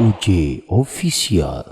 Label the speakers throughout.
Speaker 1: UJ Official.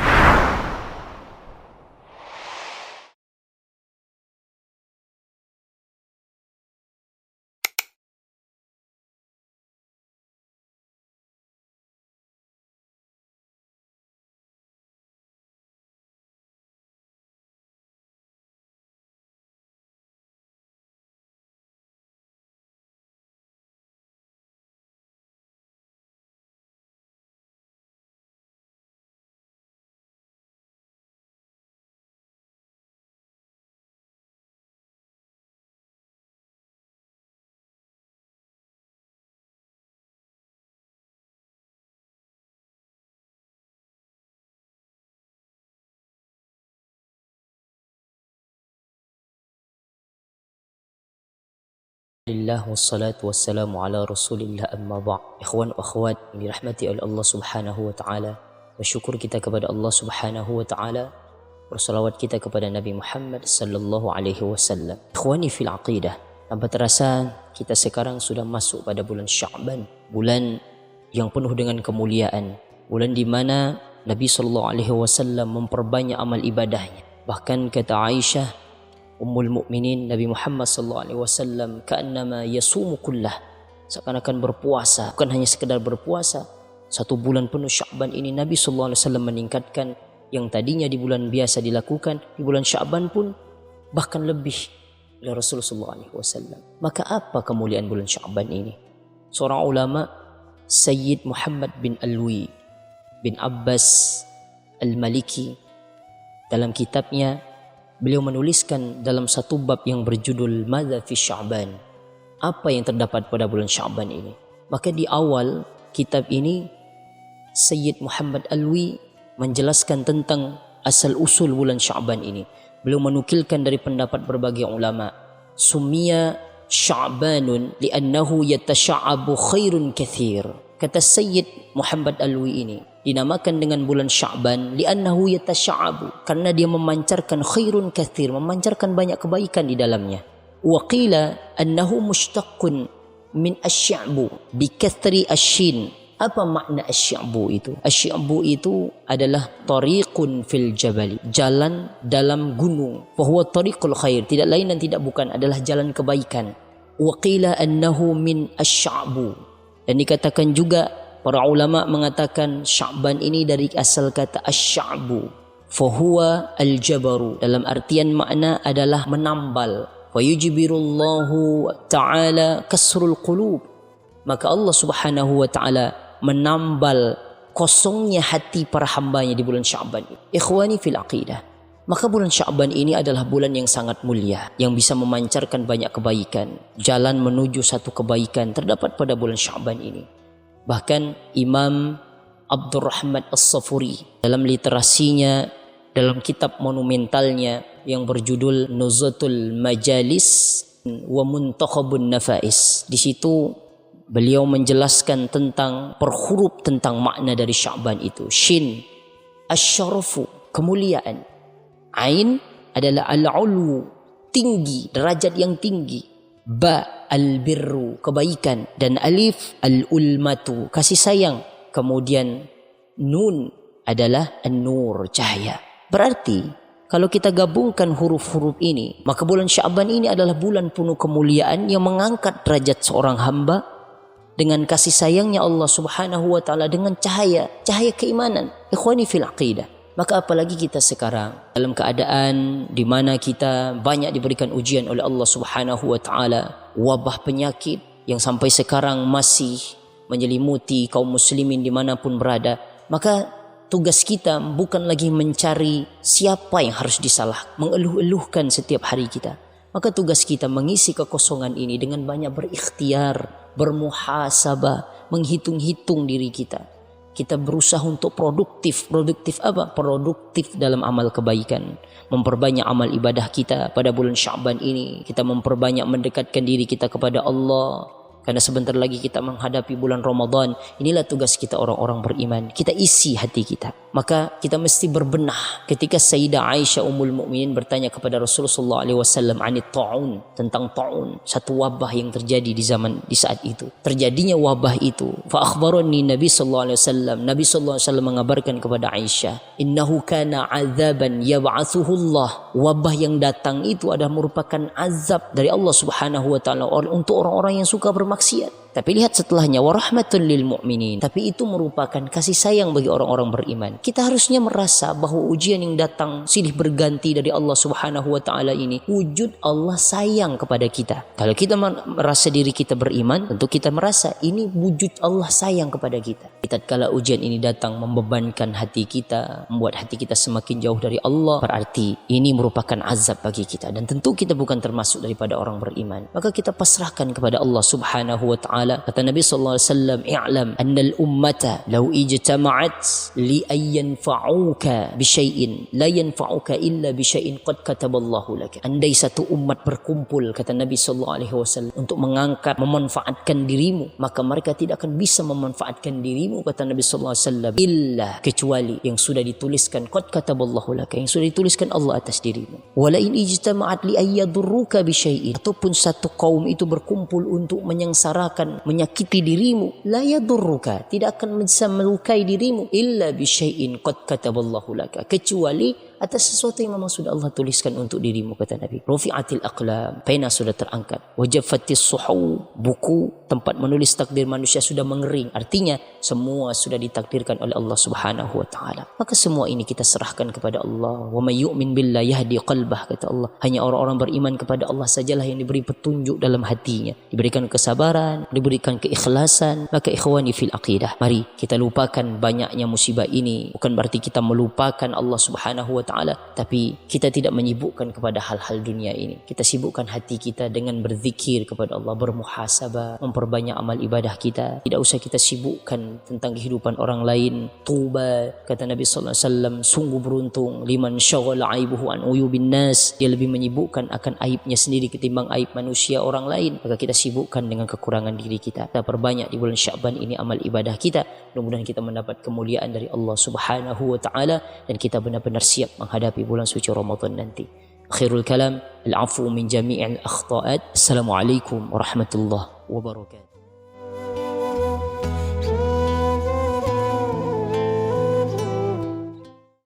Speaker 2: Alhamdulillah wassalatu wassalamu ala rasulillah amma ba' Ikhwan wa akhwat yang dirahmati oleh Allah subhanahu wa ta'ala, bersyukur kita kepada Allah subhanahu wa ta'ala, bersalawat kita kepada Nabi Muhammad sallallahu alaihi wasallam. Ikhwani fil aqidah, tanpa terasa kita sekarang sudah masuk pada bulan Sya'ban, bulan yang penuh dengan kemuliaan, bulan di mana Nabi sallallahu alaihi wasallam memperbanyak amal ibadahnya. Bahkan kata Aisyah Ummul Mukminin, Nabi Muhammad sallallahu alaihi wasallam ka'annama yasumu kullah, seakan-akan berpuasa. Bukan hanya sekedar berpuasa, satu bulan penuh Sya'ban ini Nabi sallallahu alaihi wasallam meningkatkan yang tadinya di bulan biasa dilakukan, di bulan Sya'ban pun bahkan lebih dari Rasulullah sallallahu alaihi wasallam. Maka apa kemuliaan bulan Sya'ban ini? Seorang ulama, Sayyid Muhammad bin Alwi bin Abbas Al-Maliki, dalam kitabnya beliau menuliskan dalam satu bab yang berjudul Madza fi Sya'ban, apa yang terdapat pada bulan Sya'ban ini. Maka di awal kitab ini Sayyid Muhammad Alwi menjelaskan tentang asal-usul bulan Sya'ban ini. Beliau menukilkan dari pendapat berbagai ulama, summiya Sya'banun li'annahu yatasha'abu khairun kathir. Kata Sayyid Muhammad Alwi ini dinamakan dengan bulan Sya'ban li'annahu yatasha'abu, karena dia memancarkan khairun kathir, memancarkan banyak kebaikan di dalamnya. Wa qila annahu mushtaqqun min asy-sya'bu bi kathri asy-shin. Apa makna asy-sya'bu itu? Asy-sya'bu itu adalah tariqun fil jabali, jalan dalam gunung. Fa huwa tariqul khair, tidak lain dan tidak bukan adalah jalan kebaikan. Wa qila annahu min asy-sya'bu, dan dikatakan juga para ulama mengatakan Sya'ban ini dari asal kata asy-sya'bu, fahuwa al-jabaru, dalam artian makna adalah menambal. Wa yujbirullahu ta'ala kasrul qulub, maka Allah subhanahu wa ta'ala menambal kosongnya hati para hambanya di bulan Sya'ban. Ikhwani fil aqidah, maka bulan Sya'ban ini adalah bulan yang sangat mulia, yang bisa memancarkan banyak kebaikan. Jalan menuju satu kebaikan terdapat pada bulan Sya'ban ini. Bahkan Imam Abdurrahman As-Safuri dalam literasinya, dalam kitab monumentalnya yang berjudul Nuzhatul Majalis wa Muntakhabun Nafais, di situ beliau menjelaskan tentang per huruf tentang makna dari Sya'ban itu. Shin asy-syarafu, kemuliaan. Ain adalah al-ulu, tinggi, derajat yang tinggi. Ba al-birru, kebaikan. Dan alif al-ulmatu, kasih sayang. Kemudian nun adalah an-nur, cahaya. Berarti kalau kita gabungkan huruf-huruf ini, maka bulan Sya'ban ini adalah bulan penuh kemuliaan yang mengangkat derajat seorang hamba dengan kasih sayangnya Allah subhanahu wa ta'ala, dengan cahaya keimanan. Ikhwani fil aqidah, maka apalagi kita sekarang dalam keadaan di mana kita banyak diberikan ujian oleh Allah subhanahu wa ta'ala, wabah penyakit yang sampai sekarang masih menyelimuti kaum muslimin dimanapun berada. Maka tugas kita bukan lagi mencari siapa yang harus disalahkan, mengeluh-eluhkan setiap hari kita. Maka tugas kita mengisi kekosongan ini dengan banyak berikhtiar, bermuhasabah, menghitung-hitung diri kita. Kita berusaha untuk produktif apa? Produktif dalam amal kebaikan, memperbanyak amal ibadah kita pada bulan Sya'ban ini. Kita memperbanyak mendekatkan diri kita kepada Allah, karena sebentar lagi kita menghadapi bulan Ramadan. Inilah tugas kita orang-orang beriman, kita isi hati kita. Maka kita mesti berbenah. Ketika Sayyidah Aisyah Ummul Mukminin bertanya kepada Rasulullah SAW anit ta'un, tentang ta'un, satu wabah yang terjadi di saat itu. Terjadinya wabah itu, fa akhbarani Nabi sallallahu alaihi wasallam. Nabi sallallahu alaihi wasallam mengabarkan kepada Aisyah, innahu kana azaban yab'atsuhu Allah. Wabah yang datang itu adalah merupakan azab dari Allah Subhanahu wa taala untuk orang-orang yang suka bermaksiat. Tapi lihat setelahnya, warahmatul lil mu'minin. Tapi itu merupakan kasih sayang bagi orang-orang beriman. Kita harusnya merasa bahwa ujian yang datang silih berganti dari Allah Subhanahu wa taala ini wujud Allah sayang kepada kita. Kalau kita merasa diri kita beriman, tentu kita merasa ini wujud Allah sayang kepada kita. Tatkala ujian ini datang membebankan hati kita, membuat hati kita semakin jauh dari Allah, berarti ini merupakan azab bagi kita, dan tentu kita bukan termasuk daripada orang beriman. Maka kita pasrahkan kepada Allah Subhanahu wa taala. Kata Nabi sallallahu alaihi wasallam, "I'lam annal ummata law ijtama'at li ayyanfa'uka bi syai'in la yanfa'uka illa bi syai'in qad kataballahu lak." Andai satu umat berkumpul, kata Nabi sallallahu alaihi wasallam, untuk mengangkat, memanfaatkan dirimu, maka mereka tidak akan bisa memanfaatkan dirimu, kata Nabi sallallahu alaihi wasallam, illa kecuali yang sudah dituliskan qad kataballahu lak, yang sudah dituliskan Allah atas dirimu. Wala in ijtama'at li ayyadurruka bi syai'in, ataupun satu kaum itu berkumpul untuk menyengsarakan, menyakiti dirimu, la yadurruka, tidak akan bisa melukai dirimu, illa bi syai'in qad kataballahu laka, kecuali atas sesuatu yang memang sudah Allah tuliskan untuk dirimu, kata Nabi. Rufi'atil aqlam, pena sudah terangkat. Wajaffatis suhu, buku tempat menulis takdir manusia sudah mengering. Artinya semua sudah ditakdirkan oleh Allah Subhanahu wa taala. Maka semua ini kita serahkan kepada Allah. Wa may yu'min billahi yahdi qalbah, kata Allah. Hanya orang-orang beriman kepada Allah sajalah yang diberi petunjuk dalam hatinya, diberikan kesabaran, diberikan keikhlasan. Maka ikhwani fil aqidah, mari kita lupakan banyaknya musibah ini. Bukan berarti kita melupakan Allah Subhanahu wa taala, tapi kita tidak menyibukkan kepada hal-hal dunia ini. Kita sibukkan hati kita dengan berzikir kepada Allah, bermuhasabah, memperbanyak amal ibadah kita. Tidak usah kita sibukkan tentang kehidupan orang lain. Tuba, kata Nabi sallallahu alaihi wasallam, sungguh beruntung liman syaghala aibuhu an uyubin nas. Dia lebih menyibukkan akan aibnya sendiri ketimbang aib manusia orang lain. Maka kita sibukkan dengan kekurangan diri kita. Kita perbanyak di bulan Sya'ban ini amal ibadah kita. Mudah-mudahan kita mendapat kemuliaan dari Allah Subhanahu wa taala, dan kita benar-benar siap menghadapi bulan suci Ramadan nanti. Akhirul kalam, al-'afwu min jami'il akhta'at. Assalamualaikum warahmatullahi wabarakatuh.